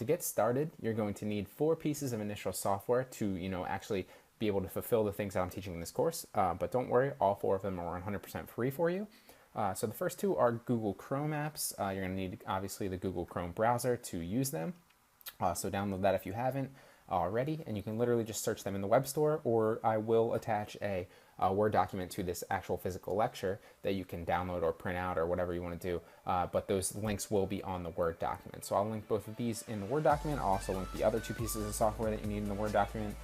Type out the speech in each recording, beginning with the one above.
get started, you're going to need 4 pieces of initial software to, actually be able to fulfill the things that I'm teaching in this course. But don't worry, all 4 of them are 100% free for you. So the first 2 are Google Chrome apps. You're going to need, obviously, the Google Chrome browser to use them. So download that if you haven't already, and you can literally just search them in the web store, or I will attach a Word document to this actual physical lecture that you can download or print out or whatever you want to do, but those links will be on the Word document. So I'll link both of these in the Word document. I'll also link the other 2 pieces of software that you need in the Word document.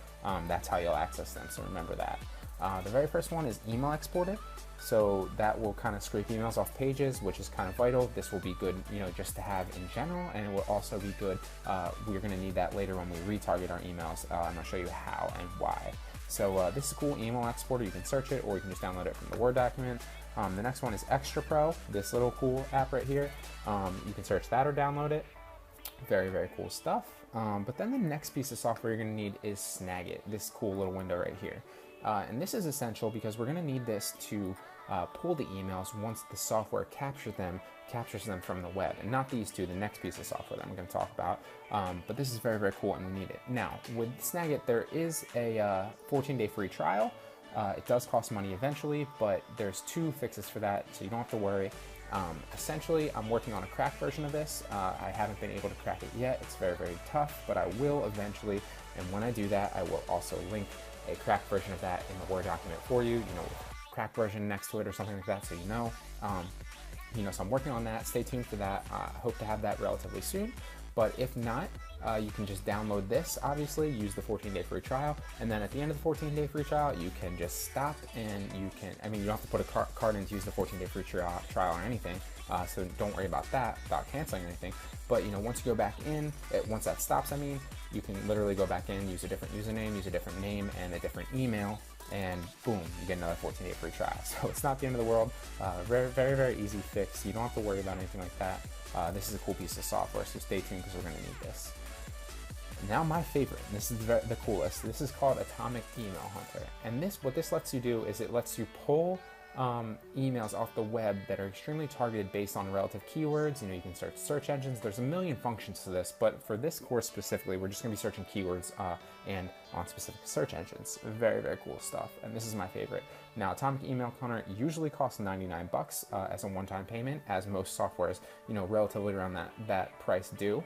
That's how you'll access them, so remember that. The very first one is Email Exporter. So that will kind of scrape emails off pages, which is kind of vital. This will be good, just to have in general, and it will also be good. We're going to need that later when we retarget our emails, and I'll show you how and why. So this is a cool email exporter. You can search it, or you can just download it from the Word document. The next one is Extra Pro, this little cool app right here. You can search that or download it. Very, very cool stuff. But then the next piece of software you're going to need is Snagit, this cool little window right here. And this is essential because we're going to need this to pull the emails once the software captures them from the web, and not these 2, the next piece of software that I'm going to talk about. But this is very, very cool, and we need it. Now, with Snagit, there is a 14-day free trial. It does cost money eventually, but there's 2 fixes for that, so you don't have to worry. Essentially, I'm working on a cracked version of this. I haven't been able to crack it yet. It's very, very tough, but I will eventually. And when I do that, I will also link a cracked version of that in the Word document for you, with cracked version next to it or something like that, so you know. So I'm working on that. Stay tuned for that. Hope to have that relatively soon. But if not, you can just download this, obviously, use the 14-day free trial, and then at the end of the 14-day free trial, you can just stop, and you don't have to put a card in to use the 14-day free trial or anything, so don't worry about that, about canceling anything. But, once you go back in, once that stops, you can literally go back in, use a different username, use a different name, and a different email, and boom, you get another 14-day free trial. So it's not the end of the world. Very, very, very easy fix. You don't have to worry about anything like that. This is a cool piece of software, so stay tuned because we're going to need this. Now my favorite, and this is the coolest, this is called Atomic Email Hunter. And what this lets you do is it lets you pull emails off the web that are extremely targeted based on relative keywords. You can search engines. There's a million functions to this, but for this course specifically, we're just going to be searching keywords and on specific search engines. Very, very cool stuff, and this is my favorite. Now, Atomic Email Hunter usually costs $99 as a one-time payment, as most softwares, relatively around that price do.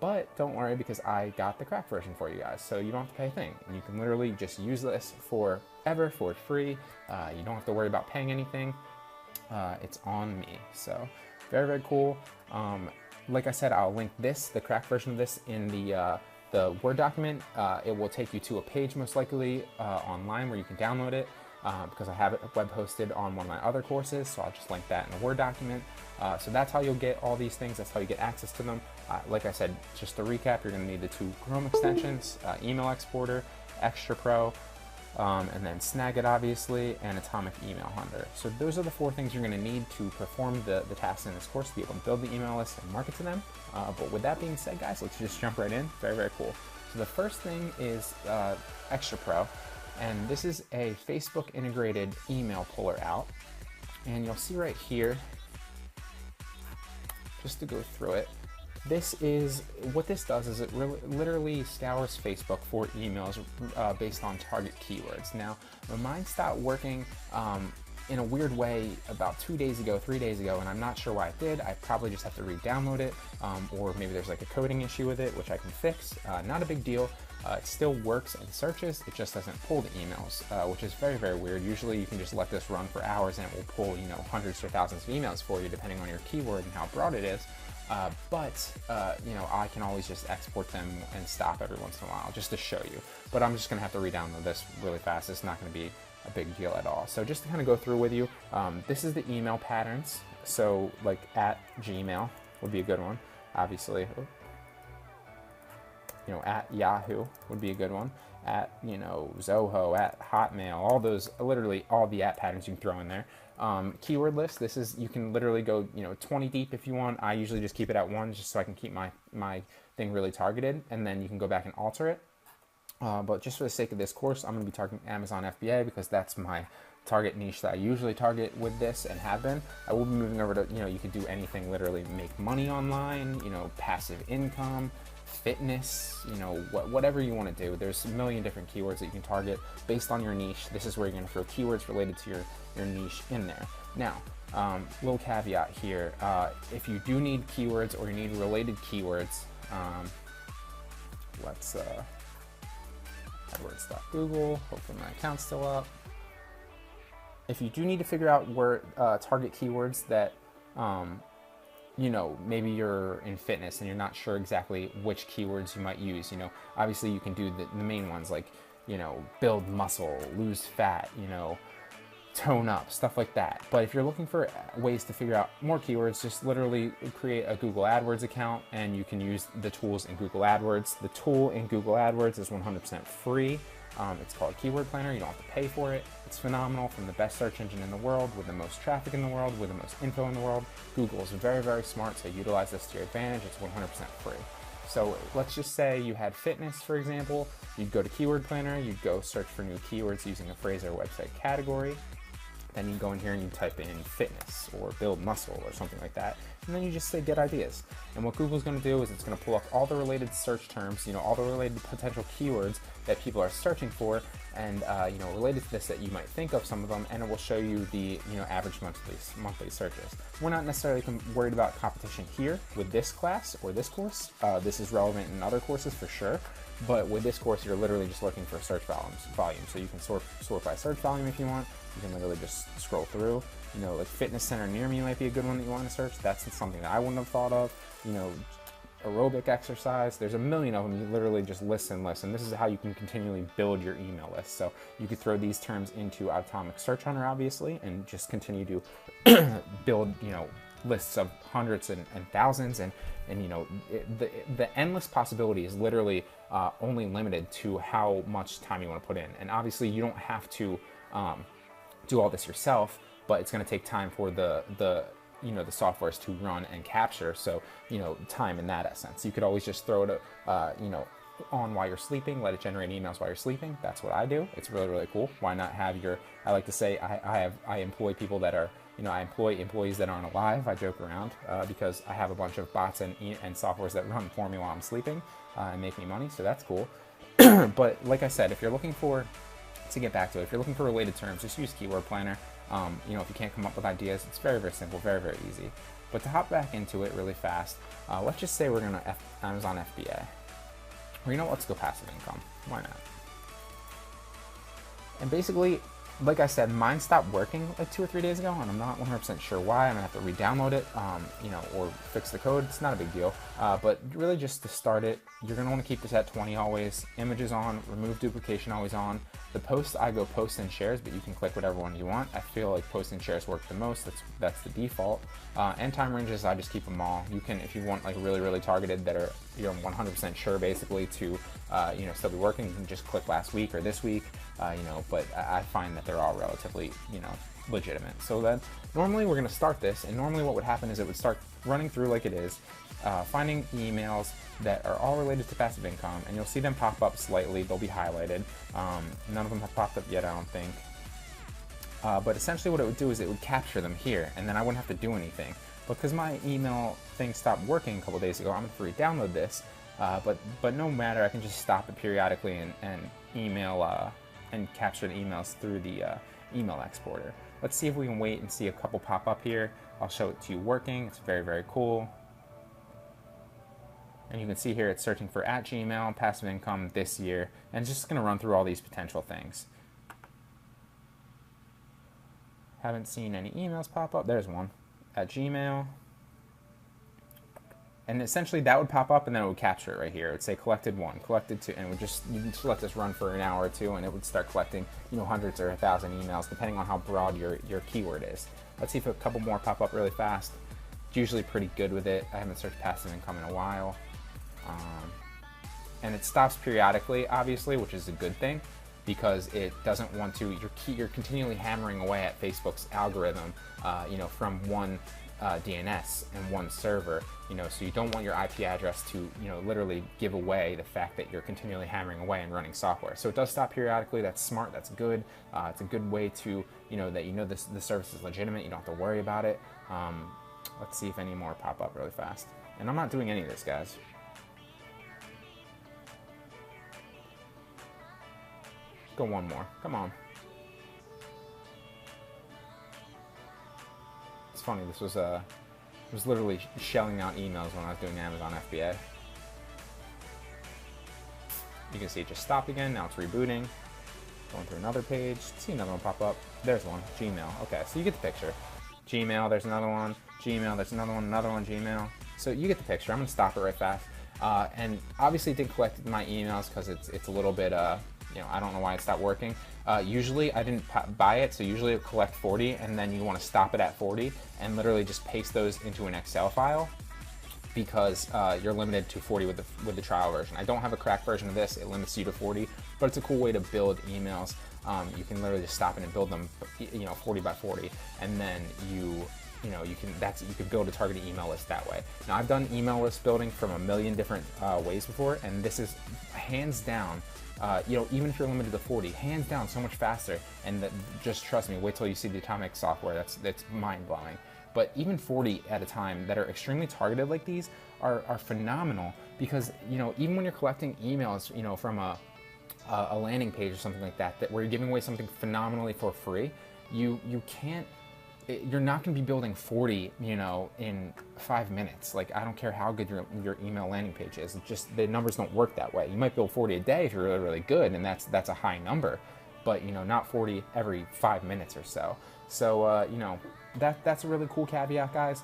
But don't worry, because I got the cracked version for you guys, so you don't have to pay a thing. And you can literally just use this forever for free. You don't have to worry about paying anything. It's on me. So very, very cool. Like I said, I'll link the cracked version of this in the Word document. It will take you to a page most likely online where you can download it. Because I have it web hosted on one of my other courses, so I'll just link that in a Word document. So that's how you'll get all these things. That's how you get access to them. Like I said, just to recap, you're going to need the 2 Chrome extensions, Email Exporter, Extra Pro, and then Snagit, obviously, and Atomic Email Hunter. So those are the 4 things you're going to need to perform the tasks in this course, to be able to build the email list and market to them. But with that being said, guys, let's just jump right in. Very, very cool. So the first thing is Extra Pro. And this is a Facebook integrated email puller out. And you'll see right here, just to go through it, what this does is it literally scours Facebook for emails based on target keywords. Now, mine stopped working in a weird way about 3 days ago, and I'm not sure why it did. I probably just have to re-download it, or maybe there's like a coding issue with it, which I can fix. Not a big deal. It still works and searches, it just doesn't pull the emails, which is very, very weird. Usually you can just let this run for hours and it will pull, hundreds or thousands of emails for you, depending on your keyword and how broad it is. But I can always just export them and stop every once in a while just to show you. But I'm just going to have to re-download this really fast. It's not going to be a big deal at all. So just to kind of go through with you, this is the email patterns. So like at Gmail would be a good one, obviously. At Yahoo would be a good one. At, Zoho, at Hotmail, all those, literally all the at patterns you can throw in there. Keyword list, you can literally go, 20 deep if you want. I usually just keep it at 1 just so I can keep my thing really targeted, and then you can go back and alter it. But just for the sake of this course, I'm going to be targeting Amazon FBA because that's my target niche that I usually target with this and have been. I will be moving over to, you could do anything, literally make money online, passive income, fitness, you know, whatever you want to do. There's a million different keywords that you can target based on your niche. This is where you're going to throw keywords related to your niche in there. Now, little caveat here, if you do need keywords or you need related keywords, let's AdWords.Google, hopefully my account's still up. If you do need to figure out where target keywords that, you know, maybe you're in fitness and you're not sure exactly which keywords you might use, you know, obviously you can do the main ones like, you know, build muscle, lose fat, you know, tone up, stuff like that. But if you're looking for ways to figure out more keywords, just literally create a Google AdWords account and you can use the tools in Google AdWords. The tool in Google AdWords is 100% free. It's called Keyword Planner. You don't have to pay for it. It's phenomenal, from the best search engine in the world, with the most traffic in the world, with the most info in the world. Google is very, very smart, so utilize this to your advantage. It's 100% free. So let's just say you had fitness, for example. You'd go to Keyword Planner. You'd go search for new keywords using a phrase or website category. Then you go in here and you type in fitness or build muscle or something like that. And then you just say get ideas. And what Google's going to do is it's going to pull up all the related search terms, you know, all the related potential keywords that people are searching for, and you know, related to this that you might think of some of them, and it will show you the, you know, average monthly searches. We're not necessarily worried about competition here with this class or this course. This is relevant in other courses for sure. But with this course, you're literally just looking for search volume. So you can sort by search volume if you want. You can literally just scroll through. You know, like fitness center near me might be a good one that you want to search. That's something that I wouldn't have thought of. You know, aerobic exercise. There's a million of them. You literally just list and list. And this is how you can continually build your email list. So you could throw these terms into Atomic Search Hunter, obviously, and just continue to build, you know, lists of hundreds and thousands, and you know, the endless possibility is literally only limited to how much time you want to put in. And obviously you don't have to do all this yourself, but it's going to take time for the you know, the softwares to run and capture. So, you know, time in that essence. You could always just throw it you know, on while you're sleeping, let it generate emails while you're sleeping. That's what I do. It's really, really cool. Why not have your, I like to say I employ people that are, you know, I employ employees that aren't alive. I joke around because I have a bunch of bots and softwares that run for me while I'm sleeping and make me money. So that's cool. But like I said, if you're looking for, to get back to it, if you're looking for related terms, just use Keyword Planner. You know, if you can't come up with ideas, it's very, very simple, very, very easy. But to hop back into it really fast, let's just say we're going to Amazon FBA. Well, you know what? Let's go passive income. Why not? And basically, like I said, mine stopped working like 2 or 3 days ago, and I'm not 100% sure why. I'm gonna have to re-download it, you know, or fix the code. It's not a big deal. But really, just to start it, you're gonna want to keep this at 20 always. Images on, remove duplication always on. The posts, I go post and shares, but you can click whatever one you want. I feel like post and shares work the most. That's the default. And time ranges, I just keep them all. You can, if you want like really, really targeted that are, you're 100% sure basically to, you know, still be working, you can just click last week or this week, you know, but I find that they're all relatively, you know, legitimate. So then normally we're going to start this, and normally what would happen is it would start running through like it is, finding emails that are all related to passive income, and you'll see them pop up slightly. They'll be highlighted. None of them have popped up yet, I don't think. But essentially what it would do is it would capture them here, and then I wouldn't have to do anything. Because my email thing stopped working a couple days ago, I'm going to re-download this. But no matter, I can just stop it periodically and email and capture the emails through the email exporter. Let's see if we can wait and see a couple pop up here. I'll show it to you working. It's very, very cool. And you can see here it's searching for @Gmail, passive income this year, and it's just going to run through all these potential things. Haven't seen any emails pop up. There's one, @Gmail. And essentially that would pop up, and then it would capture it right here. It would say collected 1, collected 2, and it would just, you can just let this run for an hour or two, and it would start collecting, you know, hundreds or 1,000 emails, depending on how broad your keyword is. Let's see if a couple more pop up really fast. It's usually pretty good with it. I haven't searched passive income in a while. And it stops periodically, obviously, which is a good thing, because it doesn't want to, you're continually hammering away at Facebook's algorithm, you know, from one DNS and one server, you know, so you don't want your IP address to, you know, literally give away the fact that you're continually hammering away and running software. So it does stop periodically. That's smart. That's good. It's a good way to, you know, that you know the service is legitimate. You don't have to worry about it. Let's see if any more pop up really fast. And I'm not doing any of this, guys. Go one more. Come on. It's funny. This was literally shelling out emails when I was doing Amazon FBA. You can see it just stopped again. Now it's rebooting. Going through another page. See another one pop up. There's one. Gmail. Okay, so you get the picture. Gmail, there's another one. Gmail, there's another one, Gmail. So you get the picture. I'm going to stop it right fast. And obviously it didn't collect my emails because it's a little bit, you know, I don't know why it stopped working. Usually I didn't buy it, so usually it'll collect 40, and then you want to stop it at 40 and literally just paste those into an Excel file, because you're limited to 40 with the trial version. I don't have a cracked version of this. It limits you to 40, but it's a cool way to build emails. You can literally just stop it and build them, you know, 40 by 40, and then you can build a targeted email list that way. Now, I've done email list building from a million different ways before, and this is hands down, you know, even if you're limited to 40, hands down so much faster. And just trust me, wait till you see the Atomic software. That's mind blowing. But even 40 at a time that are extremely targeted like these are phenomenal, because, you know, even when you're collecting emails, you know, from a landing page or something like that, where you're giving away something phenomenally for free, you're not going to be building 40, you know, in 5 minutes. Like, I don't care how good your email landing page is. It's just the numbers don't work that way. You might build 40 a day if you're really, really good, and that's a high number, but, you know, not 40 every 5 minutes or so. So, you know, that's a really cool caveat, guys.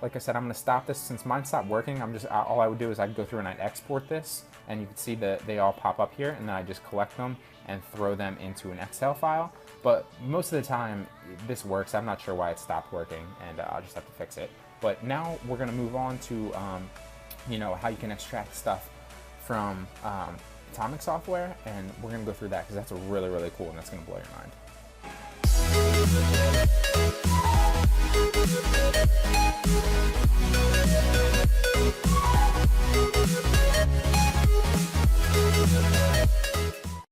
Like I said, I'm going to stop this since mine stopped working. All I would do is I'd go through and I'd export this, and you can see that they all pop up here, and then I just collect them and throw them into an Excel file. But most of the time this works. I'm not sure why it stopped working, and I'll just have to fix it. But now we're going to move on to you know, how you can extract stuff from Atomic software, and we're going to go through that because that's really, really cool, and that's going to blow your mind.